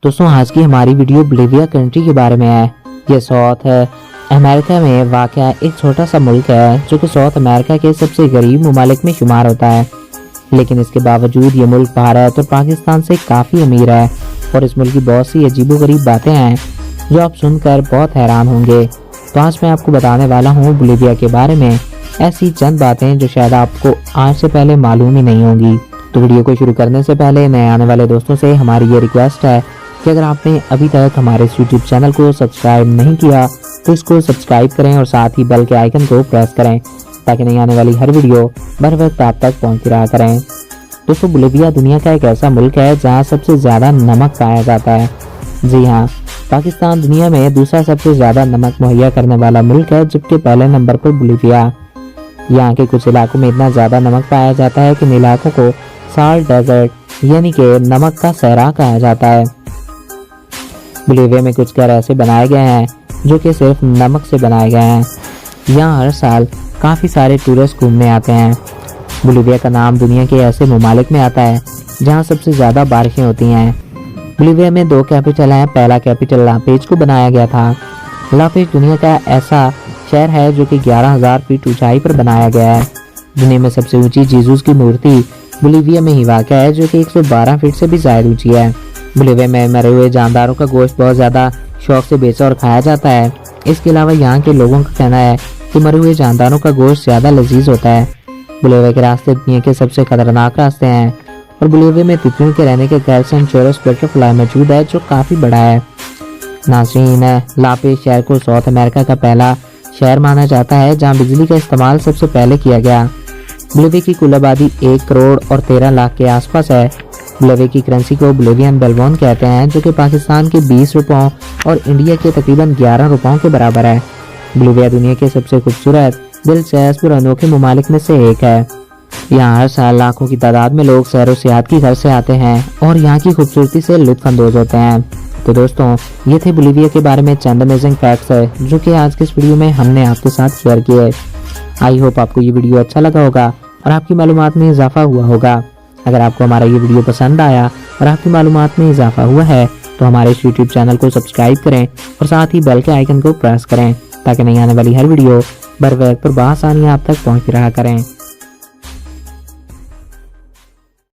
دوستوں آج کی ہماری ویڈیو بولیویا کنٹری کے بارے میں ہے۔ یہ ساؤتھ امریکہ میں واقع ایک چھوٹا سا ملک ہے جو کہ ساؤتھ امریکہ کے سب سے غریب ممالک میں شمار ہوتا ہے، لیکن اس کے باوجود یہ ملک بھارت اور پاکستان سے کافی امیر ہے اور اس ملک کی بہت سی عجیب و غریب باتیں ہیں جو آپ سن کر بہت حیران ہوں گے۔ تو آج میں آپ کو بتانے والا ہوں بولیویا کے بارے میں ایسی چند باتیں جو شاید آپ کو آج سے پہلے معلوم ہی نہیں ہوں گی۔ تو ویڈیو کو شروع کرنے سے پہلے نئے آنے والے دوستوں سے ہماری یہ ریکویسٹ ہے کہ اگر آپ نے ابھی تک ہمارے اس یوٹیوب چینل کو سبسکرائب نہیں کیا تو اس کو سبسکرائب کریں اور ساتھ ہی بیل کے آئیکن کو پریس کریں تاکہ نئی آنے والی ہر ویڈیو بر وقت آپ تک پہنچتی رہا کریں۔ دوستوں بولیویا دنیا کا ایک ایسا ملک ہے جہاں سب سے زیادہ نمک پایا جاتا ہے۔ جی ہاں، پاکستان دنیا میں دوسرا سب سے زیادہ نمک مہیا کرنے والا ملک ہے، جبکہ پہلے نمبر پر بولیویا۔ یہاں کے کچھ علاقوں میں اتنا زیادہ نمک پایا جاتا ہے کہ ان علاقوں کو سالٹ ڈیزرٹ یعنی کہ نمک کا صحرا کہا جاتا ہے۔ بولیویا میں کچھ گھر ایسے بنائے گئے ہیں جو کہ صرف نمک سے بنائے گئے ہیں۔ یہاں ہر سال کافی سارے ٹورسٹ گھومنے آتے ہیں۔ بولیویا کا نام دنیا کے ایسے ممالک میں آتا ہے جہاں سب سے زیادہ بارشیں ہوتی ہیں۔ بولیویا میں 2 کیپٹل ہیں۔ پہلا کیپٹل لاپیج کو بنایا گیا تھا۔ لاپیج دنیا کا ایسا شہر ہے جو کہ 11,000 فٹ اونچائی پر بنایا گیا ہے۔ دنیا میں سب سے اونچی جیزوس کی مورتی بولیویا میں ہی واقع ہے جو کہ 112 فٹ سے بھی زائد اونچی ہے۔ بولیویا میں مرے ہوئے جانداروں کا گوشت بہت زیادہ شوق سے بیچا اور کھایا جاتا ہے۔ اس کے علاوہ یہاں کے لوگوں کا کہنا ہے کہ مرے ہوئے جانداروں کا گوشت زیادہ لذیذ ہوتا ہے۔ بولیویا کے راستے دنیا کے سب سے خطرناک راستے ہیں اور بولیویا میں تتلیوں کے رہنے کے گھر سینچورس بٹر فلائی موجود ہے جو کافی بڑا ہے۔ ناظرین، لاپیج شہر کو ساؤتھ امریکہ کا پہلا شہر مانا جاتا ہے جہاں بجلی کا استعمال سب سے پہلے کیا گیا۔ بولیویا کی کل آبادی 1 کروڑ اور 13 لاکھ کے آس پاس ہے۔ بولیویا کی کرنسی کو بولیوین بلبون کہتے ہیں جو کہ پاکستان کے 20 روپوں اور انڈیا کے تقریباً 11 روپوں کے برابر ہے۔ بولیویا دنیا کے سب سے خوبصورت، دلچسپ اور انوکھے ممالک میں سے ایک ہے۔ یہاں ہر سال لاکھوں کی تعداد میں لوگ سیر و سیاحت کی غرض سے آتے ہیں اور یہاں کی خوبصورتی سے لطف اندوز ہوتے ہیں۔ تو دوستوں یہ تھے بولیویا کے بارے میں چند امیزنگ فیکٹس ہے جو کہ آج کے اس ویڈیو میں ہم نے آپ کے ساتھ شیئر کیے۔ آئی ہوپ آپ کو یہ ویڈیو اچھا لگا ہوگا اور آپ کی معلومات میں اضافہ ہوا ہوگا۔ اگر آپ کو ہمارا یہ ویڈیو پسند آیا اور آپ کی معلومات میں اضافہ ہوا ہے تو ہمارے اس یوٹیوب چینل کو سبسکرائب کریں اور ساتھ ہی بیل کے آئیکن کو پریس کریں تاکہ نئی آنے والی ہر ویڈیو بر وقت پر بآسانی آپ تک پہنچ رہا کریں۔